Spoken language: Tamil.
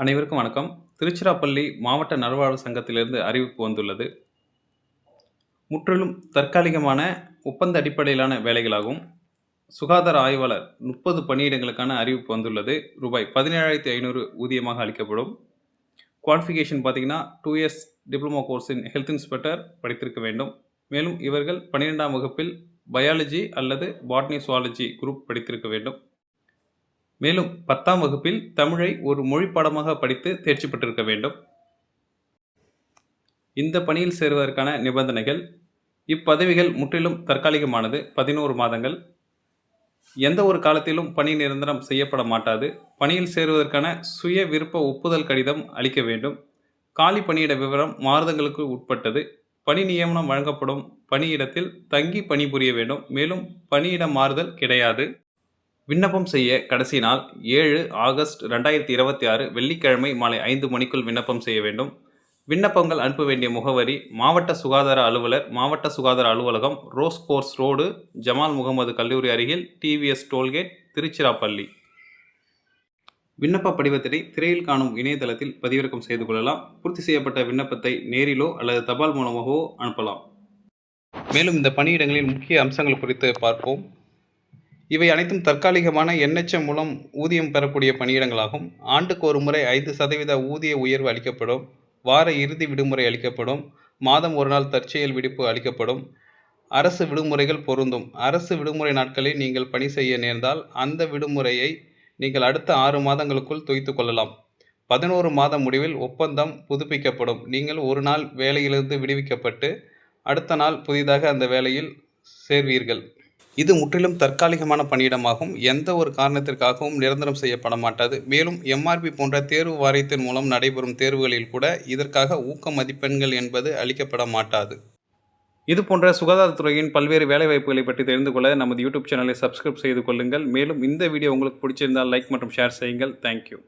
அனைவருக்கும் வணக்கம். திருச்சிராப்பள்ளி மாவட்ட நல்வாழ்வு சங்கத்திலிருந்து அறிவிப்பு வந்துள்ளது. முற்றிலும் தற்காலிகமான ஒப்பந்த அடிப்படையிலான வேலைகளாகும். சுகாதார ஆய்வாளர் 30 பணியிடங்களுக்கான அறிவிப்பு வந்துள்ளது. ரூபாய் 17,500 ஊதியமாக அளிக்கப்படும். குவாலிஃபிகேஷன் பார்த்தீங்கன்னா 2 years diploma course in health inspector படித்திருக்க வேண்டும். மேலும் இவர்கள் 12ஆம் வகுப்பில் பயாலஜி அல்லது பாட்னி சுவாலஜி குரூப் படித்திருக்க வேண்டும். மேலும் 10ஆம் வகுப்பில் தமிழை ஒரு மொழி பாடமாக படித்து தேர்ச்சி பெற்றிருக்க வேண்டும். இந்த பணியில் சேருவதற்கான நிபந்தனைகள்: இப்பதவிகள் முற்றிலும் தற்காலிகமானது, 11 மாதங்கள். எந்த ஒரு காலத்திலும் பணி நிரந்தரம் செய்யப்பட மாட்டாது. பணியில் சேருவதற்கான சுய விருப்ப ஒப்புதல் கடிதம் அளிக்க வேண்டும். காலி பணியிட விவரம் மாறுதல்களுக்கு உட்பட்டது. பணி நியமனம் வழங்கப்படும் பணியிடத்தில் தங்கி பணிபுரிய வேண்டும். மேலும் பணியிட மாறுதல் கிடையாது. விண்ணப்பம் செய்ய கடைசி நாள் 7 ஆகஸ்ட் 2026 வெள்ளிக்கிழமை மாலை 5 மணிக்குள் விண்ணப்பம் செய்ய வேண்டும். விண்ணப்பங்கள் அனுப்ப வேண்டிய முகவரி: மாவட்ட சுகாதார அலுவலர், மாவட்ட சுகாதார அலுவலகம், race course road, Jamal Mohammed கல்லூரி அருகில், டிவிஎஸ் டோல்கேட், திருச்சிராப்பள்ளி. விண்ணப்ப படிவத்தினை திரையில் காணும் இணையதளத்தில் பதிவிறக்கம் செய்து கொள்ளலாம். பூர்த்தி செய்யப்பட்ட விண்ணப்பத்தை நேரிலோ அல்லது தபால் மூலமாகவோ அனுப்பலாம். மேலும் இந்த பணியிடங்களின் முக்கிய அம்சங்கள் குறித்து பார்ப்போம். இவை அனைத்தும் தற்காலிகமான NHM மூலம் ஊதியம் பெறக்கூடிய பணியிடங்களாகும். ஆண்டுக்கு ஒரு முறை 5% ஊதிய உயர்வு அளிக்கப்படும். வார இறுதி விடுமுறை அளிக்கப்படும். மாதம் ஒரு நாள் தற்செயல் விடுப்பு அளிக்கப்படும். அரசு விடுமுறைகள் பொருந்தும். அரசு விடுமுறை நாட்களில் நீங்கள் பணி செய்ய நேர்ந்தால் அந்த விடுமுறையை நீங்கள் அடுத்த 6 மாதங்களுக்குள் தொய்த்து கொள்ளலாம். 11 மாத முடிவில் ஒப்பந்தம் புதுப்பிக்கப்படும். நீங்கள் ஒரு நாள் வேலையிலிருந்து விடுவிக்கப்பட்டு அடுத்த நாள் புதிதாக அந்த வேலையில் சேர்வீர்கள். இது முற்றிலும் தற்காலிகமான பணியிடமாகும். எந்த ஒரு காரணத்திற்காகவும் நிரந்தரம் செய்யப்பட மாட்டாது. மேலும் MRP போன்ற தேர்வு வாரியத்தின் மூலம் நடைபெறும் தேர்வுகளில் கூட இதற்காக ஊக்க மதிப்பெண்கள் என்பது அளிக்கப்பட மாட்டாது. இது போன்ற சுகாதாரத்துறையின் பல்வேறு வேலைவாய்ப்புகளை பற்றி தெரிந்து கொள்ள நமது யூடியூப் சேனலை சப்ஸ்கிரைப் செய்து கொள்ளுங்கள். மேலும் இந்த வீடியோ உங்களுக்கு பிடிச்சிருந்தால் லைக் மற்றும் ஷேர் செய்யுங்கள். தேங்க்யூ.